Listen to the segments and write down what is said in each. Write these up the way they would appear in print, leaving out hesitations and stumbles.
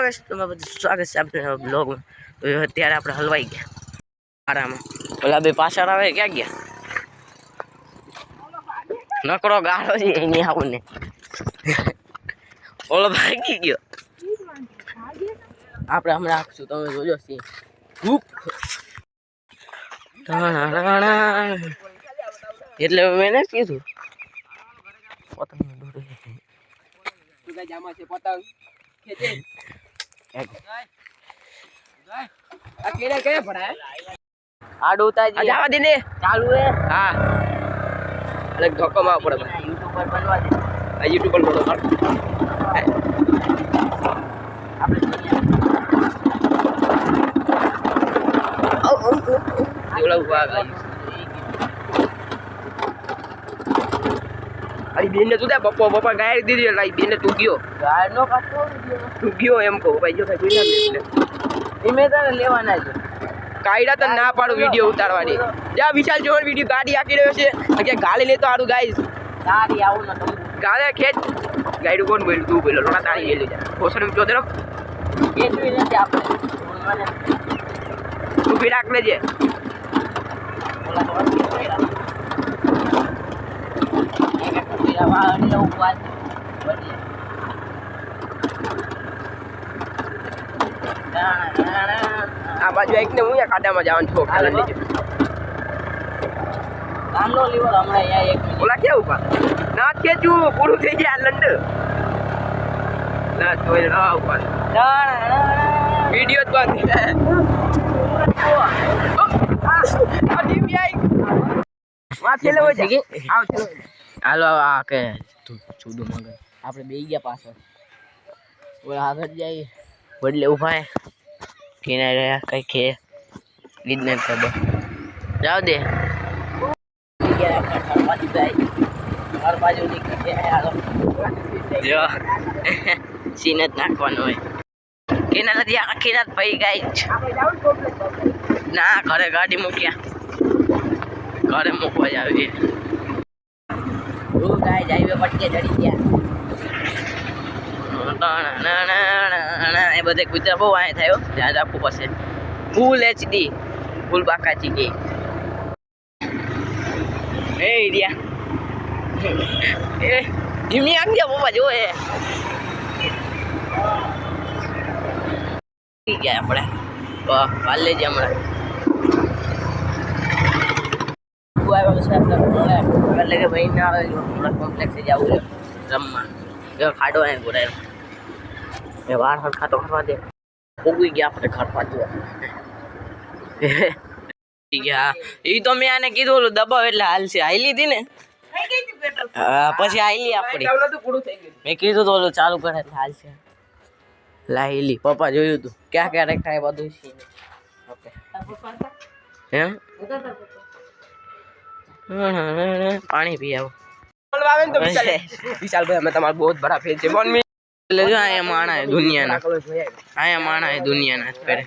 Hello guys तो मैं स्वागत है अपने ब्लॉग में। तो અત્યારે આપણે હલવાઈ ગયા આરામાં ઓલા બે પાછળ આવે ક્યાં ગયા નકરો ગાળો છે એની આવું ને ઓલો ભાગી ગયો આપણે હમણાં આપશું તમે જોજો સી હૂપ એટલે મેં કીધું પતંગ દોરી તું કઈ જામા છે પતંગ ખેંચે આ કેડે કે ભરાય આડો ઉતાજી જાવા દે ને ચાલુ હે હા અરે ધક્કો માર પડે YouTube પર બનવા દે આ YouTube પર બોલો આપણે ઓલા ઉભા ગઈ અરી બેન ને તું દે બપ્પા ગાય દીધી લાઈ બેન તું ગયો ગાય નો કાટો તું ગયો એમ કહો ભાઈ જો ભાઈ જોઈ લે ઈમે તને લેવાના છે કાયડા તો ના પાડો વિડિયો ઉતારવાની જા વિશાલ જોર વિડિયો ગાડી આકી રહ્યો છે કે ગાડી લેતો આડું ગાઈસ ગાડી આવું ન તમે ગાલે ખેચ ગાડી કોણ બોલ તું બોલો લોડા તાળી લઈ લેજા ઓસર વિચો દેરો એટલું નથી આપણે તું ભી રાખ લેજે ઓલા તો આ બાજુ એક ને હું ખાડામાં જવાનું છો ખાલા લેજો ગામનો લીવર હમણાં અહીંયા એક ઓલા કેવું પા ના ખેચું પૂરું થઈ ગયા લંડ ના તોય ના ઉપર વિડિયો જ બંધ આ ડીવીઆઈ માથે લેવો છે આવ ચલો હાલો આ કે ચૂડું મગર આપણે બેહી ગયા પાછળ ઓલા આગળ જાય બદલે ઉભા હે કિનારે કઈ કે લીધ ને ખબર જાવ દે ઘર બાજુ નીકળી હાલો જો સીન જ નાખવાનું હોય કેના નથી આખી રાત ભાઈ ગાય ના ઘરે ગાડી મૂક્યા ઘરે મૂકવા જ આવી ગાય હાઈવે પટ્ટીએ ચડી ગયા એ બધે કુતરા બહુ આય થયો ધ્યાન રાખવું પડશે ફૂલ એચડી ફૂલ બાકાજી ગઈ એ ઇડિયા એ ધીમી આમ ગયા બાબા જો એ ગયા આપણે કાલ લેજે હમણાં એટલે કે ભાઈ ના હમણાં કોમ્પ્લેક્સે જવું રમવા ખાડો હે ગોડાય એ વાર હરખા તો કરવા દે ઉગી ગયા આપણે ઘર પાછું ગયા એ તો મેં આને કીધું ઓલું દબાવ એટલે હાલશે હાલી લીધી ને પછી હાલી આપડી મેં કીધું તો ઓલું ચાલુ કરે એટલે હાલશે લાહેલી પપ્પા જોયું તું ક્યાં ક્યાં રેખાય બધું ઓકે એમ પાણી પી આવો વિશાલ ભાઈ અમે તમારા બહુ બડા ફેન છે બોલ મી લેજો આયા માણા હે દુનિયાના આયા માણા હે દુનિયાના કરે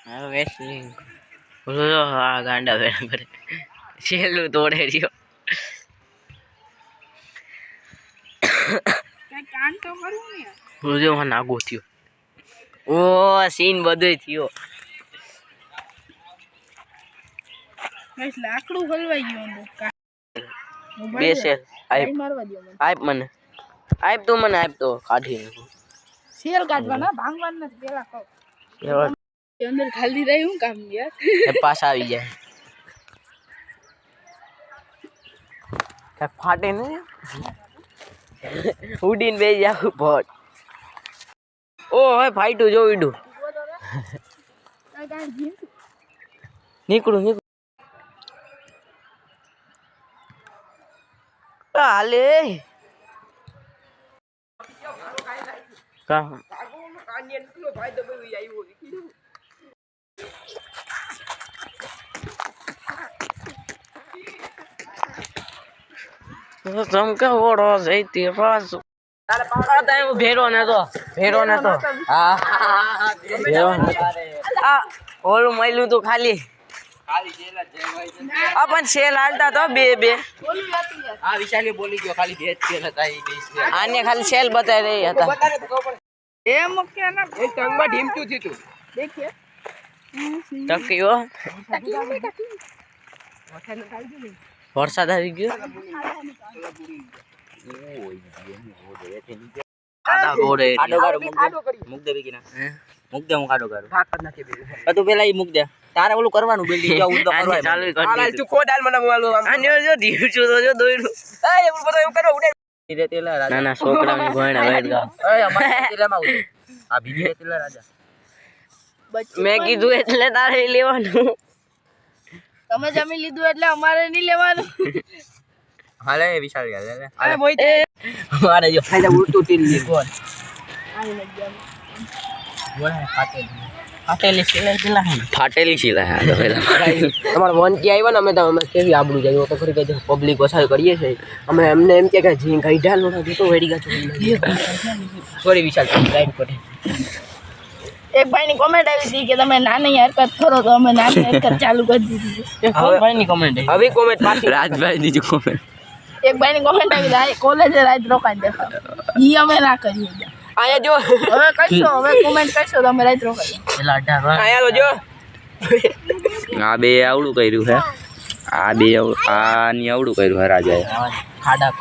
આ વેસ્લિંગ બોલો આ ગાંડા બરાબર છેલું તોડે રહ્યો કઈ કાન તો કરું ને રોજો માં નાગો થયો ઓ સીન બધે થયો ગાઈસ લાકડું હલવાઈ ગયું બે છે આઈપ મારવા દો મને આઈપ મને આઈપ તો મને આઈપ તો કાઢી નાખો શેર કાઢવાના ભાંગવાના નથી પેલા કહો અંદર ખાલી રહી હું કામ યાર એ પાસ આવી જાય કે ફાટે ને ઉડીને બે જાવ ભટ ઓ હે ફાઈટું જોઈડું નીકળું હાલે ચમકે ઓળો જઈતી પાછો ભેરો ને તો હા ઓલું મયલું તો ખાલી પણ સેલ હાલતા તો બે વિશાલી બોલી ગયો ખાલી બે સેલ હતા આને ખાલી સેલ બતાવી રહી હતા એમ કે ના એક ટંગમાં ઢીમચું થયું દેખીએ ટક્યો વરસાદ આવી ગયો ખાડા ગોડે મુક દે બીકીના મુક દે હું ખાડો કરું તું પેલા ઈ મુક દે તારે ઓલું કરવાનું બિલ્ડિંગ જો ઉડો કરવાનું ચાલુ કરી તું ખોડાલ મને માલું આને જો ઢીવચું તો જો દોઈડું એ એવું બધું એવું કરો ઉડે ધીરે તેલા રાજા ના ના છોકરાની ભણ્યા વેડ ગા એ અમાર તેલામાં ઉડે આ ભીડી તેલા રાજા મેં કીધું એટલે તારે લેવાનું તમે જમી લીધું એટલે અમારે નહીં લેવાનું હાલે વિશાલ હાલે અરે મોઈ અમારે જો ફાયદા ઉડતું તીલ લી કોણ આઈ લઈ ગયા બોલ ફાટેલી સિલાઈ તો પેલા તમારે વન કે આવ્યા ને અમે તો અમે કેવી આબડું જાય તો ખરી કઈ પબ્લિક ઓછા કરીએ છીએ અમે એમને એમ કે જી ગાઈડા નો તો વેડી ગા સોરી વિશાલ ગાઈડ કરે એક ભાઈની કોમેન્ટ આવી હતી કે તમે નાની હરકત કરો તો અમે નાની હરકત ચાલુ કરી દીધી એક ભાઈની કોમેન્ટ હવે કોમેન્ટ પાછી રાજભાઈની જો કોમેન્ટ એક ભાઈની કોમેન્ટ આવી હતી કોલેજે રાત રોકાઈ દેખા ઈ અમે ના કરીએ આયા જો હવે કઈસો હવે કોમેન્ટ કરશો તો અમે રાત રોકાઈ પેલા 18 આયા તો જો આ બે આવડું કર્યું છે આ બે આની આવડું કર્યું છે રાજાએ ખાડા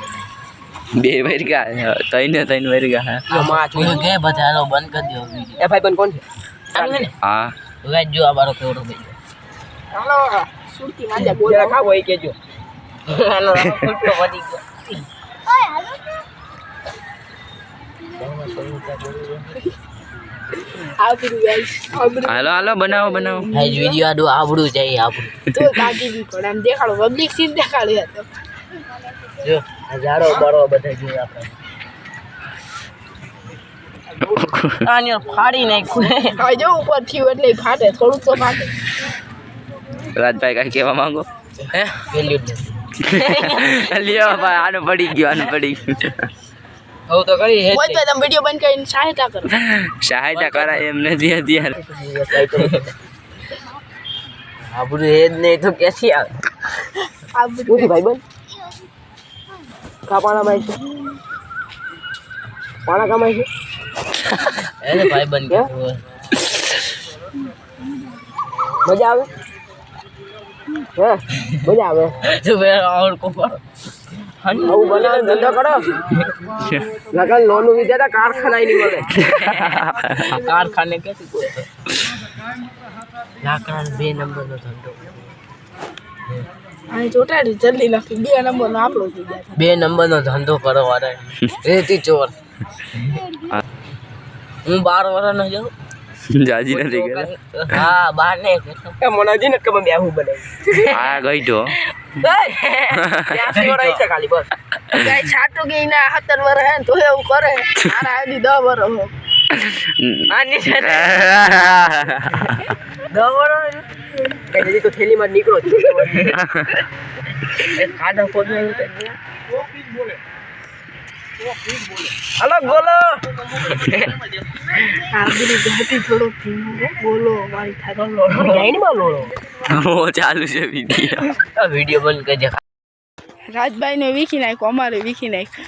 બે વર્ગા ત્રણ વર્ગા હા માં જોઈ કે બધા હાલો બંધ કરી દો એ ભાઈ બંધ કોણ છે હા હવે જો આ બારો કેવડો થઈ ગયો હાલો સુરતી માંજા બોલ ખાવ હોય કેજો હાલો ફૂટતો વધી ગયો ઓય હાલો હાલો હાલો બનાવો ભાઈ વિડિયો આડું આવડું જાય આપણું તો કાકી બી પણ આમ દેખાડો પબ્લિક સીન દેખાડી હતો જો હજારો બરો બધા જોઈ આપણે આને ફાડી નાખ્યું હવે જો ઉપર થયું એટલે ફાટે થોડું તો ફાટે રાજભાઈ કઈ કહેવા માંગો હે લ્યો ભાઈ આનો પડી ગયો હવે તો કરી હે કોઈ તો તમે વિડિયો બંધ કરીને સહાયતા કરાય એમ નથી અત્યારે આપણું હે જ નહીં તો કેસી આવે આપણું ભાઈ બંધ પાણા માં છે પાણા કમાય છે એ ભાઈ બંધ કે મજા આવે હે મજા આવે જો બે ઓર કો આવું બનાવ ધંધો કરો લગન લોન વિચારતા કારખાના નહીં મળે કારખાને કેથી કોઈ લાકડા 2 નંબરનો ધંધો આ ચોટાડી જલ્દી નાખી 2 નંબરનો આપણો થઈ ગયા 2 નંબરનો ધંધો કરો વારે રેતી ચોર હું 12 વર્ષનો જાઉં જાજી નથી ગયા હા 12 ને કે મનાજી ને કમ બેહું બને આ ગઈ તો ત્યાં છોડાઈ છે ખાલી બસ ગાય છાટો ગઈ ના 17 વર્ષ હે તો એવું કરે મારા આદી 10 વર્ષ હો આની છે 10 વર્ષ કઈ દીધી તો થેલી માં નીકળો એક કાઢો કોને બોલે હાલો બોલો આગળ જતી થોડો બોલો મારી થાતો લોડો ગાઈડ માં લોડો ઓ ચાલુ છે વિડિયો બંધ કરજે રાજભાઈ ને વીખી નાખ્યો અમારે વીખી નાખ્યો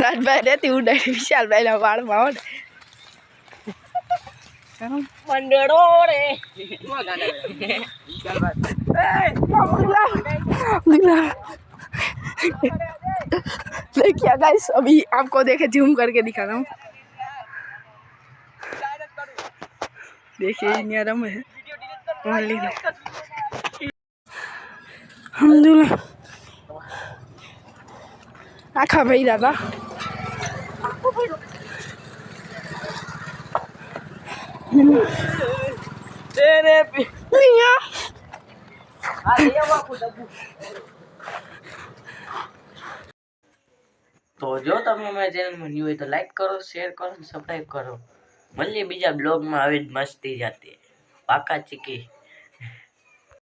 રાજભાઈ રેતી ઉડાડી વિશાલભાઈ ના વાળમાં ઓડે મંડળો રે देखिए गाइस अभी आपको देखे जूम करके दिखा रहा हूँ देखिए नियरम है alhamdulillah आखा भाई दादा तेरे पिया तो जो તમે અમારા ચેનલમાં ન્યુ હોય તો લાઈક કરો શેર કરો સબસ્ક્રાઇબ કરો મળીએ બીજા બ્લોગમાં આવી જ મસ્તી જાતે પાકા ચીકી